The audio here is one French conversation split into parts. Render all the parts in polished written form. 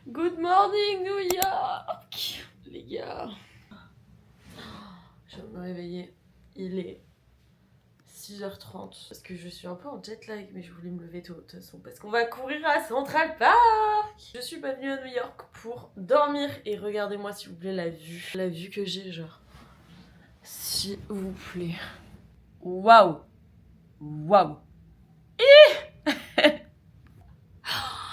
Good morning New York. Les gars, je viens de me réveiller. Il est 6h30 parce que je suis un peu en jet lag, mais je voulais me lever tôt de toute façon parce qu'on va courir à Central Park. Je suis pas venue à New York pour dormir et regardez-moi s'il vous plaît la vue que j'ai, genre s'il vous plaît. Waouh, waouh.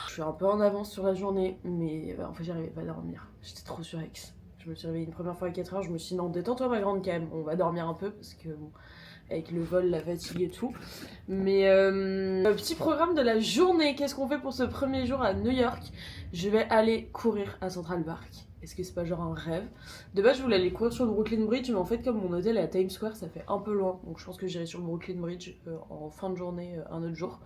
Je suis un peu en avance sur la journée, mais en fait j'arrivais pas à dormir. J'étais trop sur X. Je me suis réveillée une première fois à 4h, je me suis dit non, détends-toi ma grande, quand même, on va dormir un peu parce que bon, avec le vol, la fatigue et tout. Mais petit programme de la journée, qu'est-ce qu'on fait pour ce premier jour à New York? Je vais aller courir à Central Park. Est-ce que c'est pas genre un rêve? De base, je voulais aller courir sur le Brooklyn Bridge, mais en fait, comme mon hôtel est à Times Square, ça fait un peu loin. Donc je pense que j'irai sur le Brooklyn Bridge en fin de journée, un autre jour.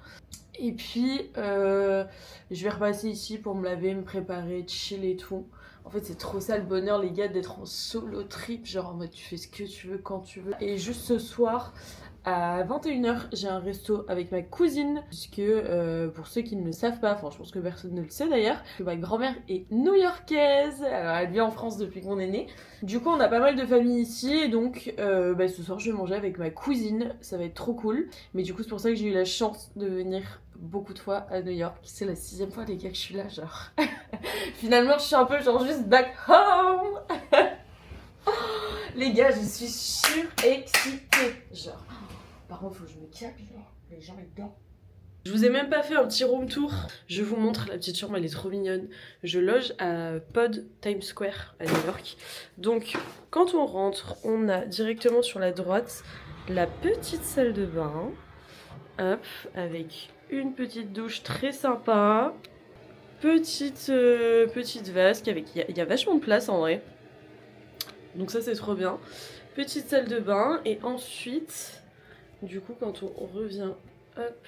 Et puis, je vais repasser ici pour me laver, me préparer, chill et tout. En fait, c'est trop ça le bonheur, les gars, d'être en solo trip. Genre en mode, tu fais ce que tu veux, quand tu veux. Et juste ce soir, à 21h, j'ai un resto avec ma cousine. Puisque, pour ceux qui ne le savent pas, enfin, je pense que personne ne le sait d'ailleurs, que ma grand-mère est new-yorkaise. Alors, elle vit en France depuis qu'on est né. Du coup, on a pas mal de familles ici. Et donc, ce soir, je vais manger avec ma cousine. Ça va être trop cool. Mais du coup, c'est pour ça que j'ai eu la chance de venir beaucoup de fois à New York. C'est la 6e fois, les gars, que je suis là, genre. Finalement, je suis un peu genre juste back home. Les gars, je suis surexcitée. Genre, par contre, faut que je me calme, genre. Les gens, ils dorment. Je vous ai même pas fait un petit room tour. Je vous montre, la petite chambre, elle est trop mignonne. Je loge à Pod Times Square à New York. Donc, quand on rentre, on a directement sur la droite la petite salle de bain. Hop, avec une petite douche très sympa. Petite vasque avec... Il y a vachement de place en vrai. Donc ça c'est trop bien. Petite salle de bain. Et ensuite, du coup quand on revient hop,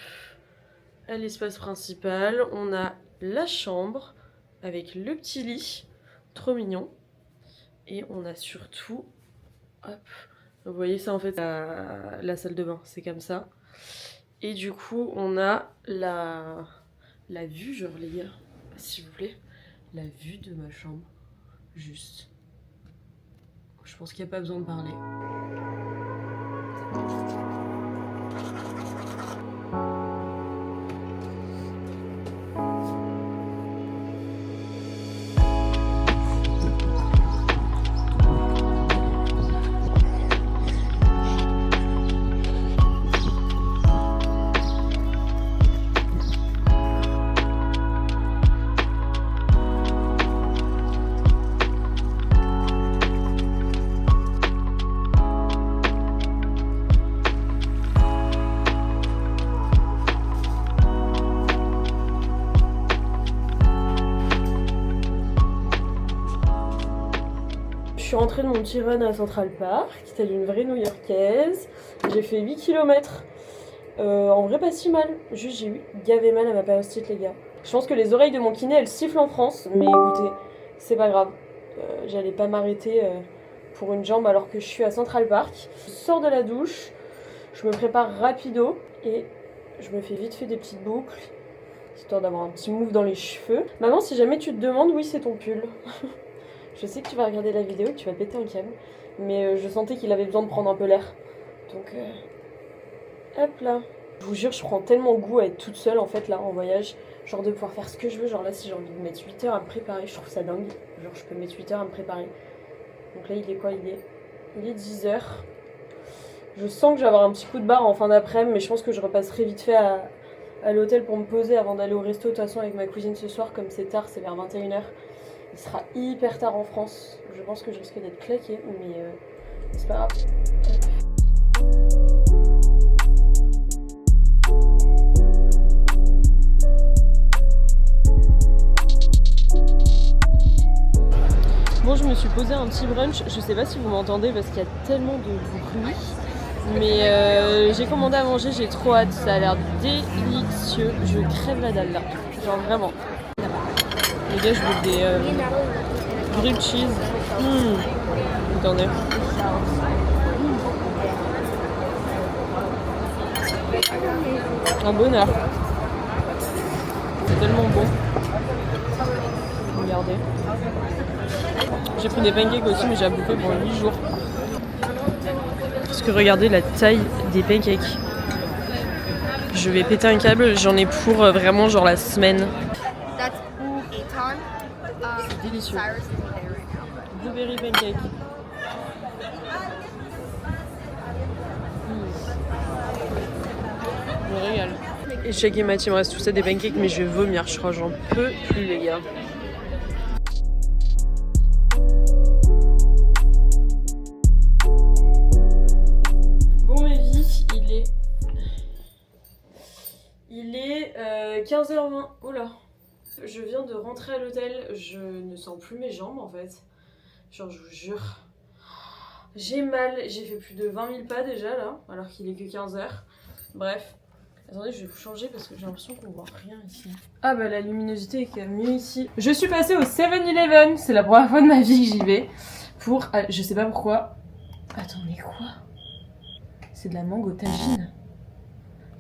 à l'espace principal, on a la chambre avec le petit lit. Trop mignon. Et on a surtout... Hop. Vous voyez ça en fait, la salle de bain. C'est comme ça. Et du coup on a la vue, genre les gars. S'il vous plaît, la vue de ma chambre, juste. Je pense qu'il n'y a pas besoin de parler. Je suis rentrée de mon petit run à Central Park, telle une vraie New-Yorkaise. J'ai fait 8 km. En vrai, pas si mal. Juste, j'ai eu gavé mal à ma périostite, les gars. Je pense que les oreilles de mon kiné, elles sifflent en France. Mais écoutez, c'est pas grave. J'allais pas m'arrêter pour une jambe alors que je suis à Central Park. Je sors de la douche, je me prépare rapido et je me fais vite fait des petites boucles, histoire d'avoir un petit move dans les cheveux. Maman, si jamais tu te demandes, oui, c'est ton pull. Je sais que tu vas regarder la vidéo, que tu vas péter un câble, mais je sentais qu'il avait besoin de prendre un peu l'air. Donc, hop là. Je vous jure, je prends tellement goût à être toute seule en fait là en voyage. Genre de pouvoir faire ce que je veux. Genre là, si j'ai envie de mettre 8 heures à me préparer, je trouve ça dingue. Genre, je peux mettre 8 heures à me préparer. Donc là, il est quoi? Il est 10h. Je sens que je vais avoir un petit coup de barre en fin d'après-midi, mais je pense que je repasserai vite fait à l'hôtel pour me poser avant d'aller au resto. De toute façon, avec ma cousine ce soir, comme c'est tard, c'est vers 21h. Il sera hyper tard en France. Je pense que je risque d'être claquée, mais c'est pas grave. Bon, je me suis posé un petit brunch. Je sais pas si vous m'entendez parce qu'il y a tellement de bruit. Mais j'ai commandé à manger, j'ai trop hâte. Ça a l'air délicieux. Je crève la dalle là. Genre vraiment. Les gars, je veux des grilled cheese. Attendez. Un bonheur. C'est tellement bon. regardez. J'ai pris des pancakes aussi, mais j'ai à bouffer pour 8 jours. Parce que regardez la taille des pancakes. Je vais péter un câble, j'en ai pour vraiment genre la semaine. C'est délicieux. Blueberry pancake. Je me régale. Et Shaq et Mathis, il me reste tout ça des pancakes, mais je vais vomir, je crois, j'en peux plus les gars. Bon mes vies, il est 15h20. Oula. Je viens de rentrer à l'hôtel, je ne sens plus mes jambes en fait. Genre je vous jure. J'ai mal, j'ai fait plus de 20 000 pas déjà là, alors qu'il est que 15h. Bref. Attendez, je vais vous changer parce que j'ai l'impression qu'on voit rien ici. Ah bah la luminosité est quand même mieux ici. Je suis passée au 7-Eleven, c'est la première fois de ma vie que j'y vais. Pour, je sais pas pourquoi. Attendez quoi? C'est de la mangue au tagine.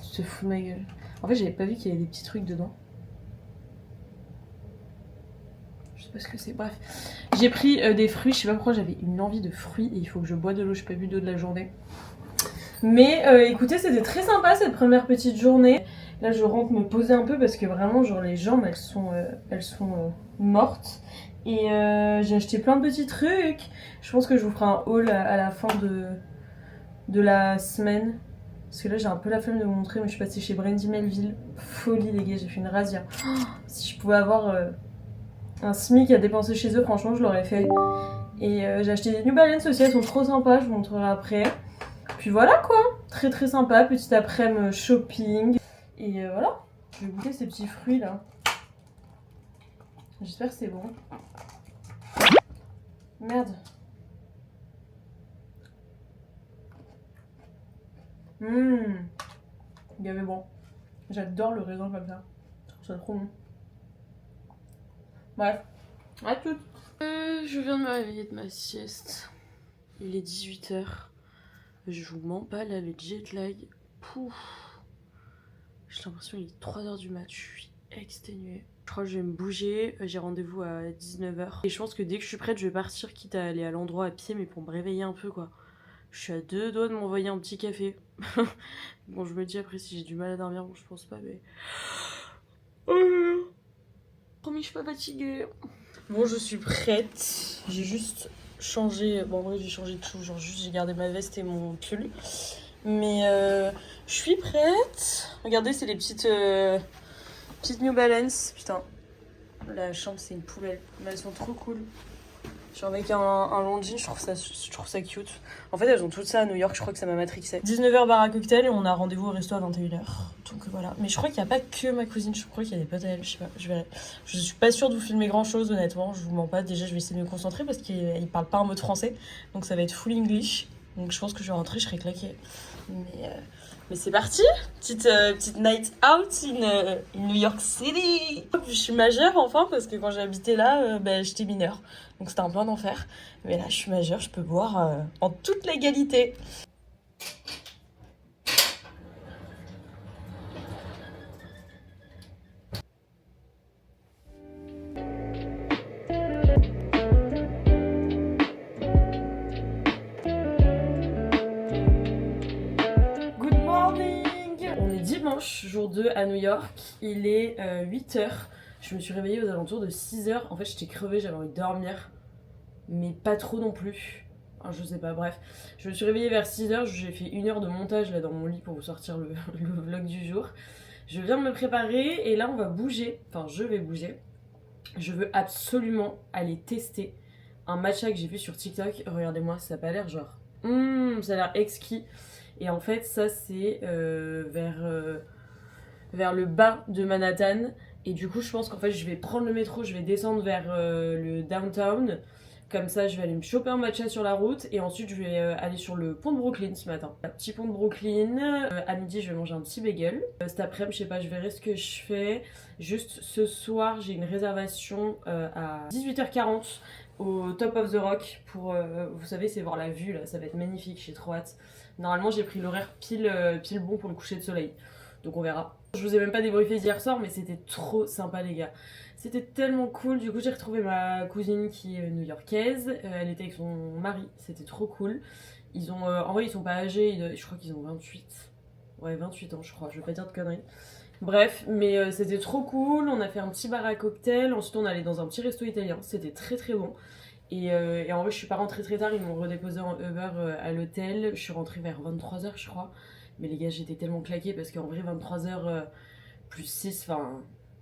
Tu te fous de ma gueule. En fait j'avais pas vu qu'il y avait des petits trucs dedans. Je sais pas ce que c'est, bref. J'ai pris des fruits, je sais pas pourquoi j'avais une envie de fruits et il faut que je bois de l'eau, j'ai pas bu d'eau de la journée. Mais écoutez, c'était très sympa cette première petite journée. Là je rentre me poser un peu parce que vraiment genre les jambes elles sont mortes. Et j'ai acheté plein de petits trucs. Je pense que je vous ferai un haul à la fin de la semaine. Parce que là j'ai un peu la flemme de vous montrer, mais je suis passée chez Brandy Melville. Folie les gars, j'ai fait une razzia. Si je pouvais avoir un SMIC à dépenser chez eux, franchement je l'aurais fait. Et j'ai acheté des New Balance aussi, elles sont trop sympas, je vous montrerai après. Puis voilà quoi, très très sympa, petit après-midi shopping. Et voilà, je vais goûter ces petits fruits là. J'espère que c'est bon. Merde. Il y avait bon. J'adore le raisin comme ça. Je trouve ça trop bon. Bref, à toutes. Je viens de me réveiller de ma sieste. Il est 18h. Je vous mens pas là, le jet lag. Pouf. J'ai l'impression qu'il est 3h du mat. Je suis exténuée. Je crois que je vais me bouger. J'ai rendez-vous à 19h. Et je pense que dès que je suis prête, je vais partir, quitte à aller à l'endroit à pied, mais pour me réveiller un peu quoi. Je suis à 2 doigts de m'envoyer un petit café. Bon, je me dis après si j'ai du mal à dormir, bon, je pense pas, mais. Promis, je suis pas fatiguée. Bon, je suis prête. J'ai juste changé. Bon, en vrai, j'ai changé de tout. Genre, juste, j'ai gardé ma veste et mon pull. Mais je suis prête. Regardez, c'est les petites New Balance. Putain, la chambre, c'est une poubelle. Mais elles sont trop cool. Je suis avec un long jean, je trouve ça cute. En fait, elles ont toutes ça à New York, je crois que ça m'a matrixé. 19h bar à cocktail et on a rendez-vous au resto à 21h. Donc voilà. Mais je crois qu'il n'y a pas que ma cousine, je crois qu'il y a des potes à elle, je sais pas, je verrai. Je suis pas sûre de vous filmer grand chose, honnêtement, je vous mens pas. Déjà, je vais essayer de me concentrer parce qu'il parle pas un mot de français. Donc ça va être full English. Donc je pense que je vais rentrer, je serai claquée. Mais c'est parti, petite night out in New York City. Je suis majeure enfin parce que quand j'habitais là, j'étais mineure. Donc c'était un peu un enfer. Mais là je suis majeure, je peux boire en toute légalité. Dimanche, jour 2 à New York, il est 8h. Je me suis réveillée aux alentours de 6h. En fait, j'étais crevée, j'avais envie de dormir, mais pas trop non plus. Enfin, je sais pas, bref. Je me suis réveillée vers 6h, j'ai fait 1 heure de montage là dans mon lit pour vous sortir le vlog du jour. Je viens de me préparer et là on va bouger. Enfin, je vais bouger. Je veux absolument aller tester un matcha que j'ai vu sur TikTok. Regardez-moi, ça a pas l'air genre... ça a l'air exquis. Et en fait, ça c'est vers le bas de Manhattan. Et du coup, je pense qu'en fait, je vais prendre le métro, je vais descendre vers le downtown. Comme ça, je vais aller me choper un matcha sur la route. Et ensuite, je vais aller sur le pont de Brooklyn ce matin. Un petit pont de Brooklyn. À midi, je vais manger un petit bagel. Cet après-midi, je sais pas, je verrai ce que je fais. Juste ce soir, j'ai une réservation à 18h40 au Top of the Rock pour, vous savez, c'est voir la vue là, ça va être magnifique, j'ai trop hâte. Normalement j'ai pris l'horaire pile bon pour le coucher de soleil, donc on verra. Je vous ai même pas débriefé hier soir, mais c'était trop sympa les gars. C'était tellement cool. Du coup, j'ai retrouvé ma cousine qui est new-yorkaise. Elle était avec son mari. C'était trop cool. Ils ont, en vrai, ils sont pas âgés. Je crois qu'ils ont 28. Ouais, 28 ans, je crois. Je vais pas dire de conneries. Bref, mais c'était trop cool. On a fait un petit bar à cocktail. Ensuite, on allait dans un petit resto italien. C'était très très bon. Et en vrai, je suis pas rentrée très tard. Ils m'ont redéposé en Uber à l'hôtel. Je suis rentrée vers 23h, je crois. Mais les gars, j'étais tellement claquée parce qu'en vrai, 23h plus 6, enfin.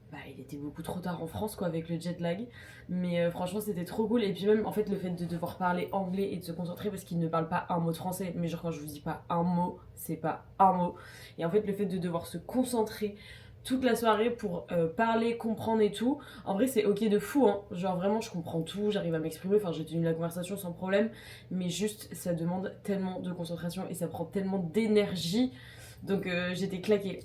Bah, il était beaucoup trop tard en France, quoi, avec le jet lag. Mais franchement, c'était trop cool. Et puis, même, en fait, le fait de devoir parler anglais et de se concentrer parce qu'ils ne parlent pas un mot de français. Mais, genre, quand je vous dis pas un mot, c'est pas un mot. Et en fait, le fait de devoir se concentrer toute la soirée pour parler, comprendre et tout. En vrai, c'est ok de fou, hein. Genre, vraiment, je comprends tout, j'arrive à m'exprimer. Enfin, j'ai tenu la conversation sans problème. Mais juste, ça demande tellement de concentration et ça prend tellement d'énergie. Donc, j'étais claquée.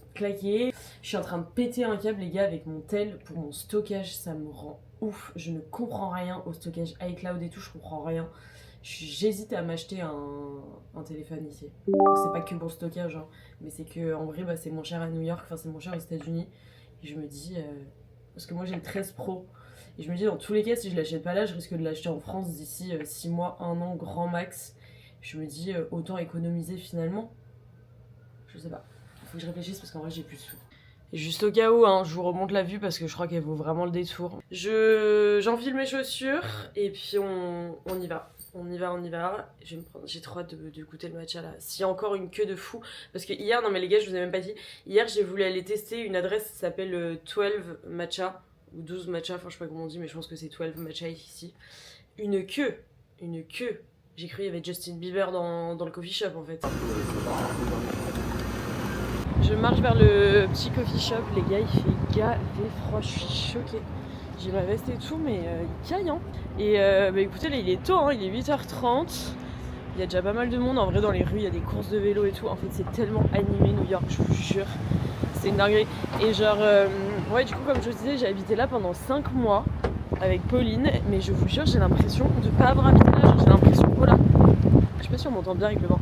Je suis en train de péter un câble, les gars, avec mon tel pour mon stockage. Ça me rend ouf. Je ne comprends rien au stockage iCloud et tout, je comprends rien. J'hésite à m'acheter un téléphone ici. C'est pas que pour le stockage, hein, mais c'est que en vrai, bah, c'est moins cher à New York, enfin c'est moins cher aux États-Unis. Et je me dis, parce que moi j'ai le 13 Pro, et je me dis dans tous les cas, si je l'achète pas là, je risque de l'acheter en France d'ici 6 mois, 1 an, grand max. Je me dis, autant économiser finalement. Je sais pas, faut que je réfléchisse parce qu'en vrai j'ai plus de sous. Et juste au cas où, hein, je vous remonte la vue parce que je crois qu'elle vaut vraiment le détour. J'enfile mes chaussures et puis on y va. On y va. J'ai trop hâte de goûter le matcha là. S'il y a encore une queue de fou. Parce que hier, non mais les gars, je vous ai même pas dit. Hier, j'ai voulu aller tester une adresse qui s'appelle 12 matcha. Ou 12 matcha, enfin je sais pas comment on dit, mais je pense que c'est 12 matcha ici. Une queue. J'ai cru qu'il y avait Justin Bieber dans le coffee shop en fait. Je marche vers le petit coffee shop. Les gars, il fait gavé froid. Je suis choquée. J'ai ma veste et tout, mais il caille, hein. Et bah écoutez, là il est tôt, hein, il est 8h30. Il y a déjà pas mal de monde. En vrai, dans les rues, il y a des courses de vélo et tout. En fait, c'est tellement animé, New York, je vous jure. C'est une dinguerie. Et genre, ouais, du coup, comme je vous disais, j'ai habité là pendant 5 mois avec Pauline. Mais je vous jure, j'ai l'impression de pas avoir habité là. Genre, j'ai l'impression, voilà. Je sais pas si on m'entend bien avec le vent.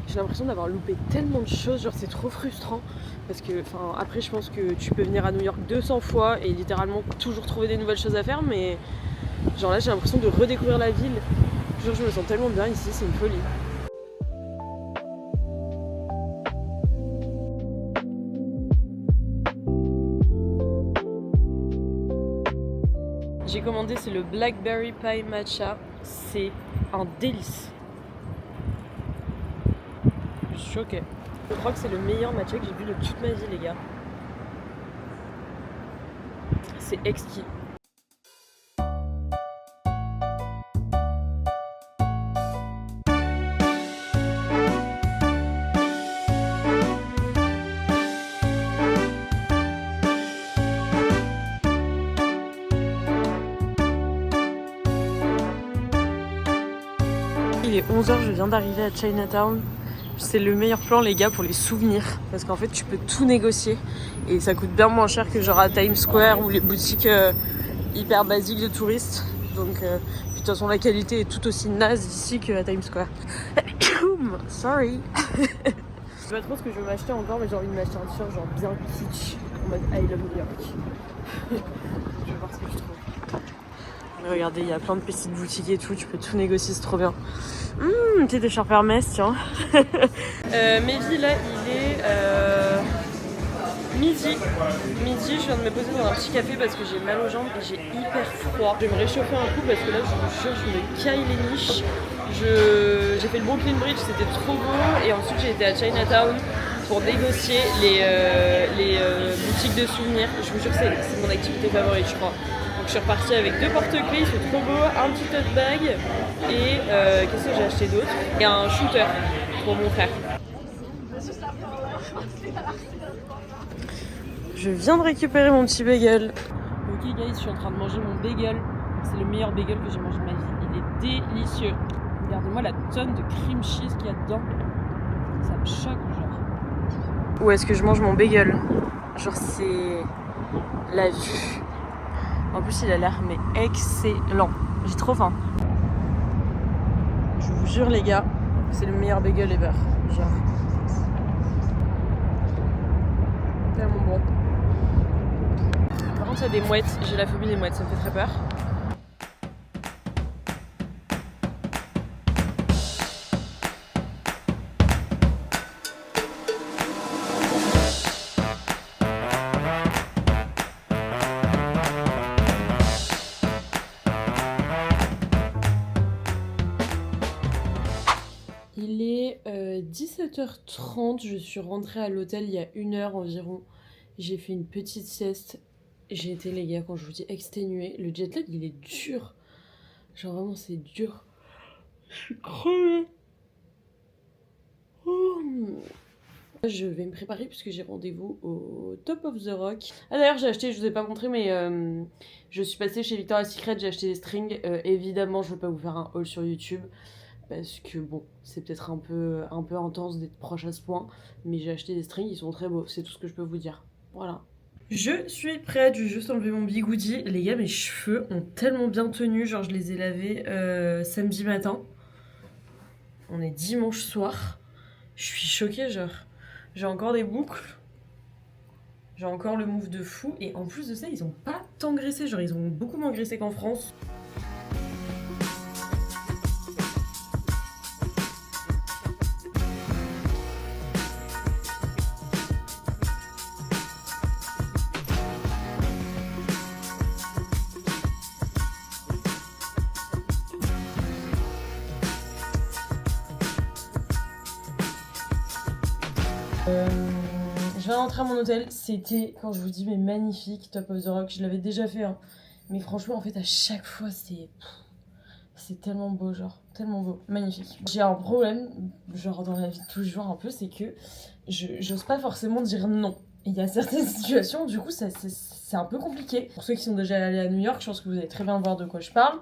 J'ai l'impression d'avoir loupé tellement de choses, genre c'est trop frustrant parce que, enfin, après je pense que tu peux venir à New York 200 fois et littéralement toujours trouver des nouvelles choses à faire, mais genre là j'ai l'impression de redécouvrir la ville. Genre je me sens tellement bien ici, c'est une folie. J'ai commandé, c'est le Blackberry Pie Matcha, c'est un délice. Je suis choquée. Je crois que c'est le meilleur matcha que j'ai bu de toute ma vie, les gars. C'est exquis. Il est 11h, je viens d'arriver à Chinatown. C'est le meilleur plan, les gars, pour les souvenirs. Parce qu'en fait, tu peux tout négocier. Et ça coûte bien moins cher que genre à Times Square ou les boutiques hyper basiques de touristes. Donc, de toute façon, la qualité est tout aussi naze ici qu'à Times Square. Sorry. Je sais pas trop ce que je veux m'acheter encore, mais j'ai envie de m'acheter un t-shirt genre bien kitsch. En mode I love New York. Je vais voir ce que je trouve. Mais regardez, il y a plein de petites boutiques et tout. Tu peux tout négocier, c'est trop bien. Petit écharpe Hermès, tiens. Mehdi, là, il est midi. Midi, je viens de me poser dans un petit café parce que j'ai mal aux jambes et j'ai hyper froid. Je vais me réchauffer un coup parce que là, je vous jure, je me caille les niches. J'ai fait le Brooklyn Bridge, c'était trop beau. Et ensuite, j'ai été à Chinatown pour négocier les boutiques de souvenirs. Je vous jure, c'est mon activité favorite, je crois. Donc je suis repartie avec 2 porte-clés, ils sont trop beaux, un petit tote bag et qu'est-ce que j'ai acheté d'autre? Et un shooter pour mon frère. Je viens de récupérer mon petit bagel. Ok guys, je suis en train de manger mon bagel. C'est le meilleur bagel que j'ai mangé de ma vie. Il est délicieux. Regardez-moi la tonne de cream cheese qu'il y a dedans. Ça me choque genre. Où est-ce que je mange mon bagel? Genre c'est la vue. En plus, il a l'air mais excellent. J'ai trop faim. Je vous jure, les gars, c'est le meilleur bagel ever. Genre. Tellement bon. Par contre, à des mouettes. J'ai la phobie des mouettes, ça me fait très peur. Il est 17h30, je suis rentrée à l'hôtel il y a 1 heure environ. J'ai fait une petite sieste. J'ai été, les gars, quand je vous dis exténuée, le jet lag il est dur. Genre vraiment c'est dur. Je suis crevée. Oh. Je vais me préparer puisque j'ai rendez-vous au Top of the Rock. Ah d'ailleurs j'ai acheté, je vous ai pas montré mais je suis passée chez Victoria's Secret, j'ai acheté des strings. Évidemment je vais pas vous faire un haul sur YouTube. Parce que bon, c'est peut-être un peu intense d'être proche à ce point. Mais j'ai acheté des strings, ils sont très beaux, c'est tout ce que je peux vous dire. Voilà. Je suis prête, je vais juste enlever mon bigoudi. Les gars, mes cheveux ont tellement bien tenu, genre je les ai lavés samedi matin. On est dimanche soir. Je suis choquée, genre. J'ai encore des boucles. J'ai encore le mouve de fou. Et en plus de ça, ils ont pas tant graissé, genre ils ont beaucoup moins graissé qu'en France. Je viens d'entrer à mon hôtel, c'était, quand je vous dis, mais magnifique, Top of the Rock, je l'avais déjà fait, hein. Mais franchement, en fait, à chaque fois, c'est tellement beau, genre, tellement beau, magnifique. J'ai un problème, genre, dans la vie de tous les jours, un peu, c'est que j'ose pas forcément dire non. Il y a certaines situations, du coup, c'est un peu compliqué. Pour ceux qui sont déjà allés à New York, je pense que vous allez très bien voir de quoi je parle.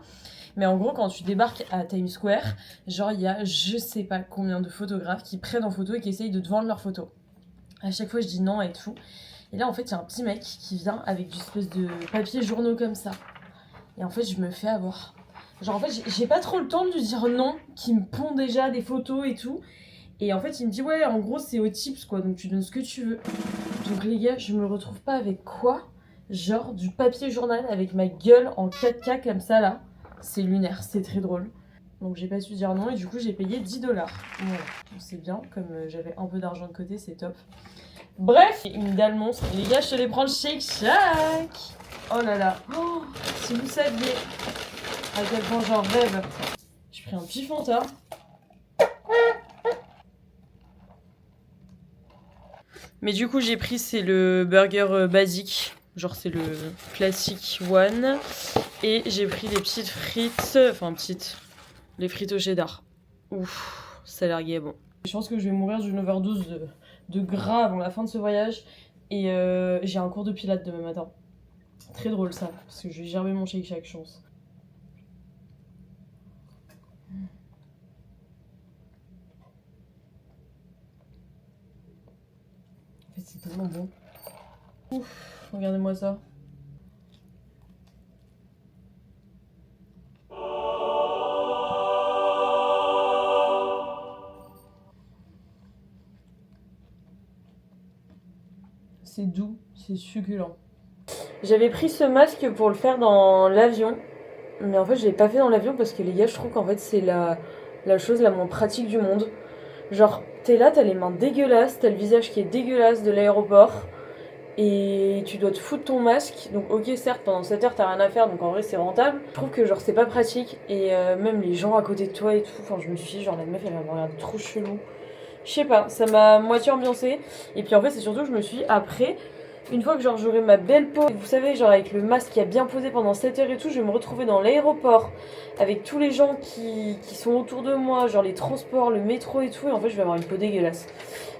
Mais en gros, quand tu débarques à Times Square, genre, il y a je sais pas combien de photographes qui prennent en photo et qui essayent de te vendre leurs photos. À chaque fois, je dis non et tout. Et là, en fait, il y a un petit mec qui vient avec du espèce de papier journaux comme ça. Et en fait, je me fais avoir. Genre, en fait, j'ai pas trop le temps de lui dire non, qui me pond déjà des photos et tout. Et en fait, il me dit, ouais, en gros, c'est au tips, quoi. Donc, tu donnes ce que tu veux. Donc, les gars, je me retrouve pas avec quoi? Genre, du papier journal avec ma gueule en 4K comme ça, là. C'est lunaire, c'est très drôle. Donc, j'ai pas su dire non et du coup, j'ai payé 10$. Voilà. Donc, c'est bien. Comme j'avais un peu d'argent de côté, c'est top. Bref, une dalle monstre. Les gars, je te les prends le Shake Shack. Oh là là. Oh, si vous saviez à quel point j'en rêve. J'ai pris un petit Fanta. Mais du coup, j'ai pris, c'est le burger basique. Genre, c'est le classique one. Et j'ai pris les petites frites. Enfin, petites. Les frites au cheddar. Ouf, ça a l'air gai, bon. Je pense que je vais mourir d'une overdose de gras avant la fin de ce voyage. Et j'ai un cours de pilates demain matin. Très drôle ça, parce que je vais gerber mon Shake Shack, chance. En fait, c'est tellement bon. Ouf, regardez-moi ça. C'est doux, c'est succulent. J'avais pris ce masque pour le faire dans l'avion. Mais en fait, je l'ai pas fait dans l'avion parce que les gars, je trouve qu'en fait, c'est la chose la moins pratique du monde. Genre, t'es là, t'as les mains dégueulasses, t'as le visage qui est dégueulasse de l'aéroport. Et tu dois te foutre ton masque. Donc, ok, certes, pendant 7 heures, t'as rien à faire. Donc, en vrai, c'est rentable. Je trouve que, genre, c'est pas pratique. Et même les gens à côté de toi et tout. Enfin, je me suis dit, genre, la meuf, elle va me regarder trop chelou. Je sais pas, ça m'a moitié ambiancée. Et puis, en fait, c'est surtout que je me suis dit, après, une fois que genre j'aurai ma belle peau, vous savez, genre avec le masque qui a bien posé pendant 7 heures et tout, je vais me retrouver dans l'aéroport avec tous les gens qui sont autour de moi, genre les transports, le métro et tout, et en fait je vais avoir une peau dégueulasse.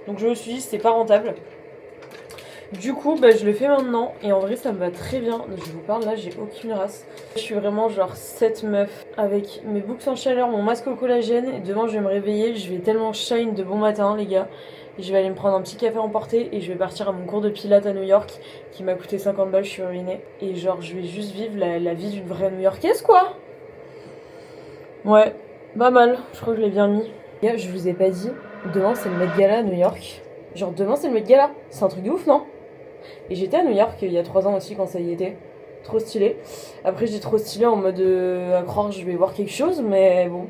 Donc je me suis dit c'est pas rentable. Du coup, bah, je le fais maintenant et en vrai ça me va très bien. Je vous parle là, j'ai aucune race. Je suis vraiment genre cette meuf avec mes boucles en chaleur, mon masque au collagène. Et demain je vais me réveiller, je vais tellement shine de bon matin les gars. Je vais aller me prendre un petit café emporté et je vais partir à mon cours de pilates à New York qui m'a coûté 50 balles, je suis ruinée. Et genre je vais juste vivre la vie d'une vraie New-Yorkaise quoi. Ouais, pas mal, je crois que je l'ai bien mis. Les gars, je vous ai pas dit, demain c'est le Met Gala à New York. Genre demain c'est le Met Gala, c'est un truc de ouf non? Et j'étais à New York il y a 3 ans aussi quand ça y était. trop stylé. Après je dis trop stylé en mode à croire que je vais voir quelque chose, mais bon,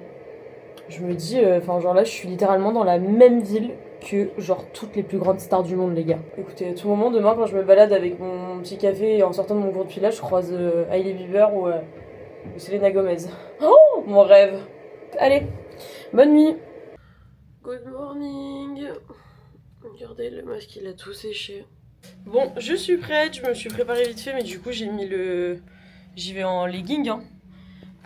je me dis, enfin genre là je suis littéralement dans la même ville que genre toutes les plus grandes stars du monde les gars. Écoutez, à tout moment demain quand je me balade avec mon petit café et en sortant de mon cours de pilates, je croise Hailey Bieber ou Selena Gomez. Oh mon rêve. Allez, bonne nuit. Good morning. Regardez, le masque il a tout séché. Bon, je suis prête, je me suis préparée vite fait, mais du coup j'ai mis le... J'y vais en legging, hein.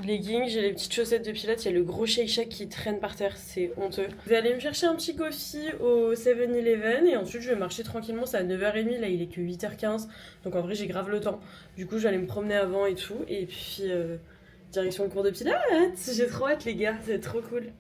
Legging, j'ai les petites chaussettes de pilates, il y a le gros Shake Shack qui traîne par terre, c'est honteux. Je vais aller me chercher un petit coffee au 7-Eleven et ensuite je vais marcher tranquillement, c'est à 9h30, là il est que 8h15, donc en vrai j'ai grave le temps. Du coup je vais aller me promener avant et tout, et puis direction le cours de pilates, j'ai trop hâte les gars, c'est trop cool.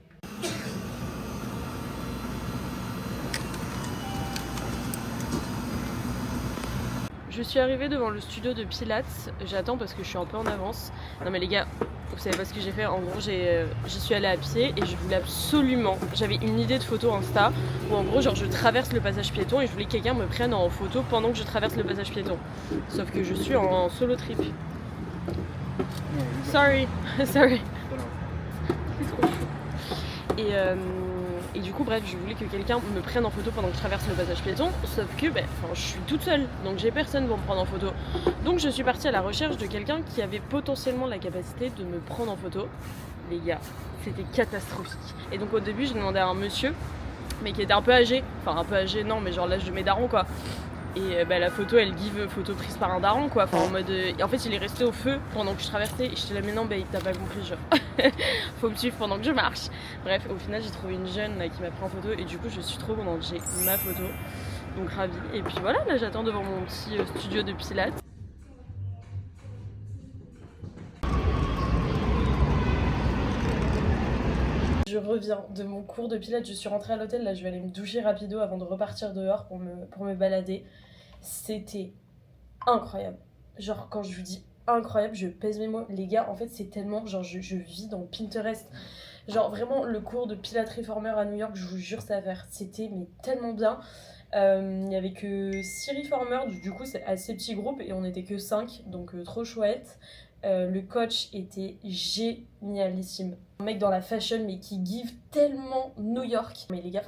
Je suis arrivée devant le studio de Pilates, j'attends parce que je suis un peu en avance. Non mais les gars, vous savez pas ce que j'ai fait, en gros j'y suis allée à pied et je voulais absolument, j'avais une idée de photo Insta où en gros genre je traverse le passage piéton et je voulais que quelqu'un me prenne en photo pendant que je traverse le passage piéton. Sauf que je suis en solo trip. Sorry, sorry. C'est trop fou. Et du coup bref, je voulais que quelqu'un me prenne en photo pendant que je traverse le passage piéton, sauf que je suis toute seule, donc j'ai personne pour me prendre en photo. Donc je suis partie à la recherche de quelqu'un qui avait potentiellement la capacité de me prendre en photo. Les gars, c'était catastrophique. Et donc au début j'ai demandé à un monsieur, mais qui était un peu âgé, enfin un peu âgé non, mais genre l'âge de mes darons quoi. Et la photo, elle give photo prise par un daron quoi, enfin en mode... en fait il est resté au feu pendant que je traversais et j'étais là mais non t'as pas compris genre, faut me suivre pendant que je marche. Bref, au final j'ai trouvé une jeune là, qui m'a pris en photo et du coup je suis trop contente, j'ai ma photo, donc ravie. Et puis voilà, là j'attends devant mon petit studio de pilates. Je reviens de mon cours de pilates, je suis rentrée à l'hôtel, là je vais aller me doucher rapido avant de repartir dehors pour me balader. C'était incroyable. Genre quand je vous dis incroyable, je pèse mes mots. Les gars, en fait c'est tellement, genre je vis dans Pinterest. Genre vraiment le cours de Pilates Reformer à New York, je vous jure ça à faire. C'était mais tellement bien. Il n'y avait que 6 reformers, du coup c'est assez petit groupe et on n'était que 5, donc trop chouette. Le coach était génialissime. Un mec dans la fashion mais qui give tellement New York. Mais les gars,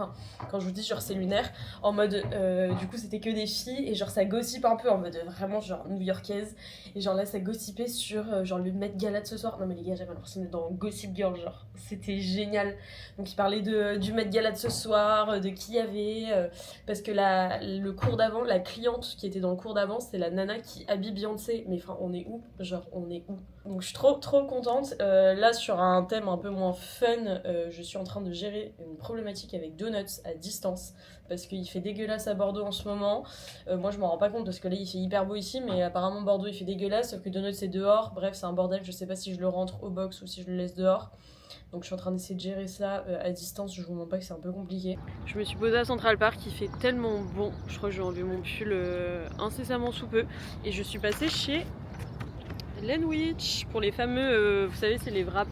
quand je vous dis genre c'est lunaire, en mode du coup c'était que des filles et genre ça gossip un peu en mode vraiment genre new-yorkaise. Et genre là ça gossipait sur genre le Met Gala de ce soir. Non mais les gars, j'avais l'impression d'être dans Gossip Girl, genre c'était génial. Donc il parlait du Met Gala de ce soir, de qui y avait, parce que le cours d'avant, la cliente qui était dans le cours d'avant, c'est la nana qui habille Beyoncé. Mais enfin on est où? Genre on est où? Donc je suis trop contente. Là sur un thème un peu moins fun, je suis en train de gérer une problématique avec Donuts à distance parce qu'il fait dégueulasse à Bordeaux en ce moment. Moi je m'en rends pas compte parce que là il fait hyper beau ici, mais apparemment Bordeaux il fait dégueulasse, sauf que Donuts c'est dehors. Bref, c'est un bordel, je sais pas si je le rentre au box ou si je le laisse dehors. Donc je suis en train d'essayer de gérer ça à distance, je vous mens pas que c'est un peu compliqué. Je me suis posée à Central Park, il fait tellement bon, je crois que je vais enlever mon pull incessamment sous peu. Et je suis passée chez Lenwich pour les fameux, vous savez c'est les wraps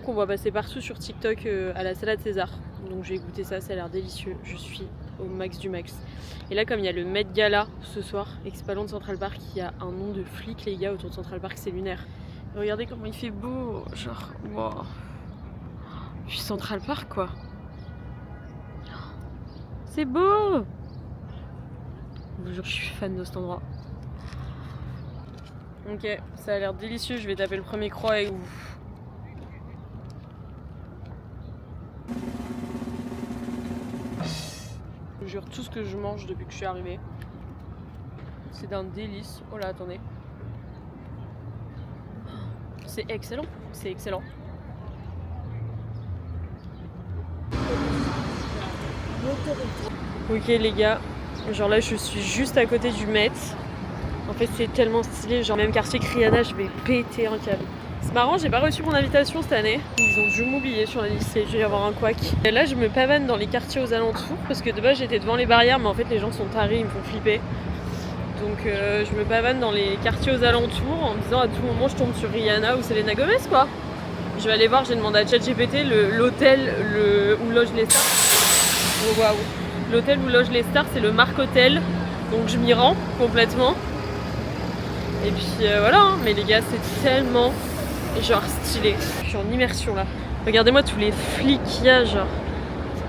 qu'on voit passer partout sur TikTok à la salade César. Donc j'ai goûté ça, ça a l'air délicieux, je suis au max du max. Et là comme il y a le Met Gala ce soir, et que c'est pas loin de Central Park, il y a un nom de flics les gars autour de Central Park, c'est lunaire. Et regardez comment il fait beau, genre wow. Puis Central Park quoi. C'est beau. Je suis fan de cet endroit. Ok, ça a l'air délicieux, je vais taper le premier croix et ouf. Je jure, tout ce que je mange depuis que je suis arrivée, c'est d'un délice. Oh là, attendez. C'est excellent, c'est excellent. Ok les gars, genre là je suis juste à côté du Met. En fait c'est tellement stylé, genre même quartier Kriana, je vais péter un câble. C'est marrant, j'ai pas reçu mon invitation cette année. Ils ont dû m'oublier sur la liste et je vais y avoir un couac. Et là je me pavane dans les quartiers aux alentours parce que de base j'étais devant les barrières mais en fait les gens sont tarés, ils me font flipper. Donc je me pavane dans les quartiers aux alentours en me disant à tout moment je tombe sur Rihanna ou Selena Gomez quoi. Je vais aller voir, j'ai demandé à ChatGPT l'hôtel où logent les stars. Oh waouh. L'hôtel où logent les stars c'est le Mark Hotel. Donc je m'y rends complètement. Et puis voilà, hein. Mais les gars, c'est tellement genre stylé. Je suis en immersion là. Regardez-moi tous les flicages.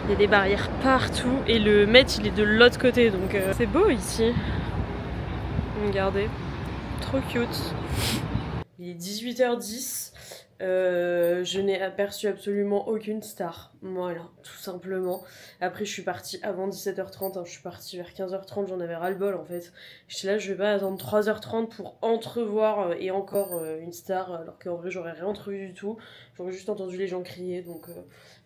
Il y a des barrières partout et le Met il est de l'autre côté donc c'est beau ici. Regardez, trop cute. Il est 18h10. Je n'ai aperçu absolument aucune star. Voilà, tout simplement. Après, je suis partie avant 17h30. Hein. Je suis partie vers 15h30. J'en avais ras-le-bol en fait. J'étais là, je vais pas attendre 3h30 pour entrevoir et encore une star. Alors qu'en vrai, j'aurais rien entrevu du tout. J'aurais juste entendu les gens crier. Donc,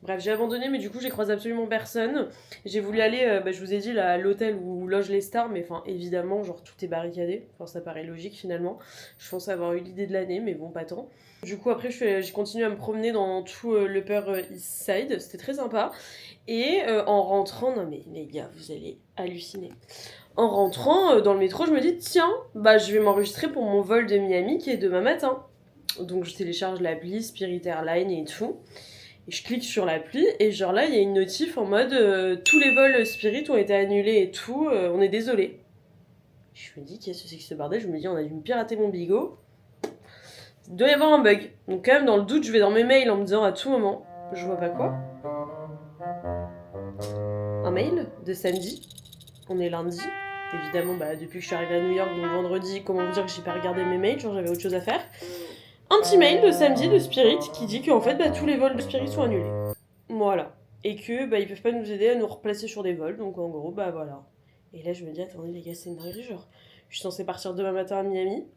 bref, j'ai abandonné. Mais du coup, j'ai croisé absolument personne. J'ai voulu aller, je vous ai dit, là, à l'hôtel où logent les stars. Mais enfin, évidemment, genre tout est barricadé. Enfin, ça paraît logique finalement. Je pense avoir eu l'idée de l'année, mais bon, pas tant. Du coup, après, j'ai continué à me promener dans tout l'Upper East Side. C'était très sympa. Et en rentrant, non mais les gars, vous allez halluciner. En rentrant dans le métro, je me dis, tiens, bah je vais m'enregistrer pour mon vol de Miami qui est demain matin. Donc je télécharge l'appli Spirit Airlines et tout. Et je clique sur l'appli et genre là, il y a une notif en mode tous les vols Spirit ont été annulés et tout, on est désolé. Je me dis, qu'est-ce que c'est que ce bordel? Je me dis, on a dû me pirater mon bigot. Il doit y avoir un bug. Donc quand même, dans le doute, je vais dans mes mails en me disant à tout moment, je vois pas quoi. Un mail de samedi. On est lundi. Évidemment, bah, depuis que je suis arrivée à New York, donc vendredi, comment vous dire que j'ai pas regardé mes mails, genre j'avais autre chose à faire. Un petit mail de samedi de Spirit qui dit qu'en fait, bah, tous les vols de Spirit sont annulés. Voilà. Et que bah, ils peuvent pas nous aider à nous replacer sur des vols, donc en gros, bah voilà. Et là, je me dis, attendez les gars, c'est une dinguerie, genre. Je suis censée partir demain matin à Miami.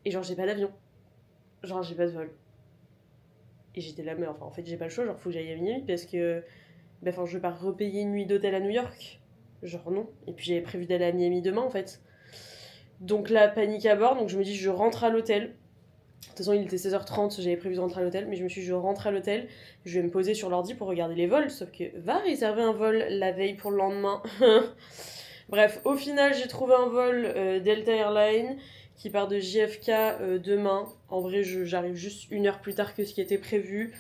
Et genre, j'ai pas d'avion. Genre, j'ai pas de vol. Et j'étais là, mais enfin, en fait, j'ai pas le choix, genre, faut que j'aille à Miami parce que. Bah, enfin, je vais pas repayer une nuit d'hôtel à New York. Genre, non. Et puis, j'avais prévu d'aller à Miami demain, en fait. Donc, là, panique à bord, donc je me dis, je rentre à l'hôtel. De toute façon, il était 16h30, j'avais prévu de rentrer à l'hôtel, mais je me suis dit, je rentre à l'hôtel, je vais me poser sur l'ordi pour regarder les vols, sauf que va réserver un vol la veille pour le lendemain. Bref, au final, j'ai trouvé un vol Delta Airlines qui part de JFK demain. En vrai, j'arrive juste une heure plus tard que ce qui était prévu.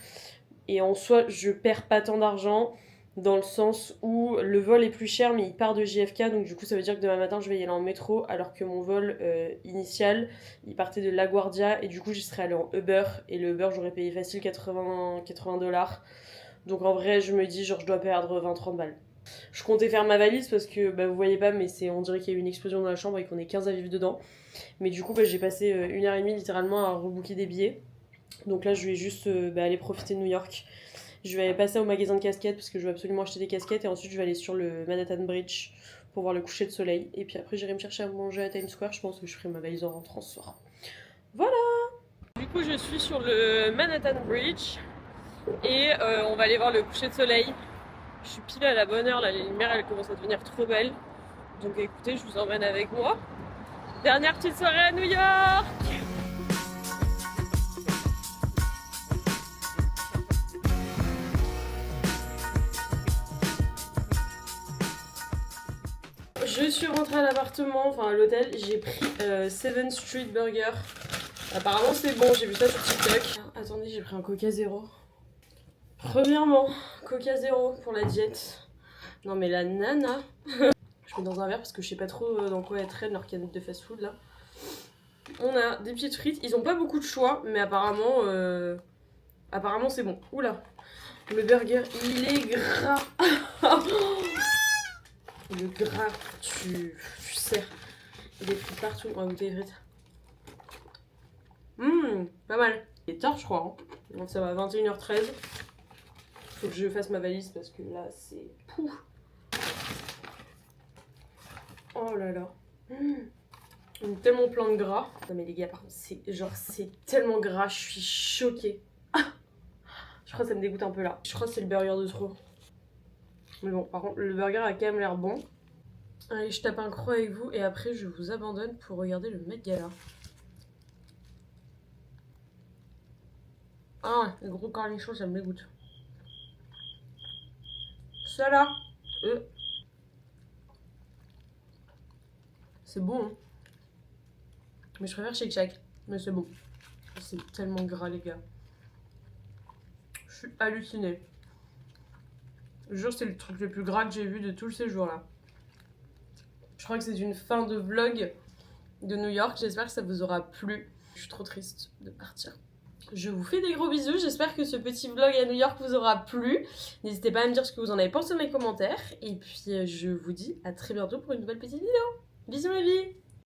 Et en soi, je perds pas tant d'argent dans le sens où le vol est plus cher, mais il part de JFK. Donc du coup, ça veut dire que demain matin, je vais y aller en métro, alors que mon vol initial, il partait de LaGuardia. Et du coup, j'y serais allée en Uber. Et le Uber, j'aurais payé facile 80 $. Donc en vrai, je me dis, genre, je dois perdre 20-30 balles. Je comptais faire ma valise parce que bah, vous voyez pas, mais on dirait qu'il y a eu une explosion dans la chambre et qu'on est 15 à vivre dedans. Mais du coup, bah, j'ai passé 1h30 littéralement à rebooker des billets. Donc là, je vais juste aller profiter de New York. Je vais aller passer au magasin de casquettes parce que je veux absolument acheter des casquettes. Et ensuite, je vais aller sur le Manhattan Bridge pour voir le coucher de soleil. Et puis après, j'irai me chercher à manger à Times Square. Je pense que je ferai ma valise en rentrant ce soir. Voilà! Du coup, je suis sur le Manhattan Bridge. Et on va aller voir le coucher de soleil. Je suis pile à la bonne heure, là, les lumières elles commencent à devenir trop belles. Donc écoutez, je vous emmène avec moi. Dernière petite soirée à New York! Je suis rentrée à l'appartement, enfin à l'hôtel, j'ai pris 7th Street Burger. Apparemment c'est bon, j'ai vu ça sur TikTok. Attendez, j'ai pris un Coca Zéro. Premièrement, Coca Zéro pour la diète. Non mais la nana. Je mets dans un verre parce que je sais pas trop dans quoi elle traîne leur canette de fast food là. On a des petites frites, ils ont pas beaucoup de choix, mais apparemment c'est bon. Oula, le burger il est gras. Le gras, tu serres. Il est frites partout. On va goûter les frites. Pas mal. Il est tard je crois. Hein. Donc ça va 21h13. Faut que je fasse ma valise parce que là c'est pouf. Oh là là. Tellement plein de gras. Non mais les gars par contre c'est tellement gras, je suis choquée. Je crois que ça me dégoûte un peu là. Je crois que c'est le burger de trop. Mais bon par contre le burger a quand même l'air bon. Allez je tape un croc avec vous et après je vous abandonne pour regarder le Met Gala. Ah les gros cornichons ça me dégoûte. Ça là c'est bon hein. Mais je préfère Shake Shack. Mais c'est bon. C'est tellement gras les gars. Je suis hallucinée. Je jure c'est le truc le plus gras que j'ai vu de tout le séjour là. Je crois que c'est une fin de vlog de New York. J'espère que ça vous aura plu. Je suis trop triste de partir. Je vous fais des gros bisous, j'espère que ce petit vlog à New York vous aura plu. N'hésitez pas à me dire ce que vous en avez pensé dans les commentaires. Et puis je vous dis à très bientôt pour une nouvelle petite vidéo. Bisous mes vies.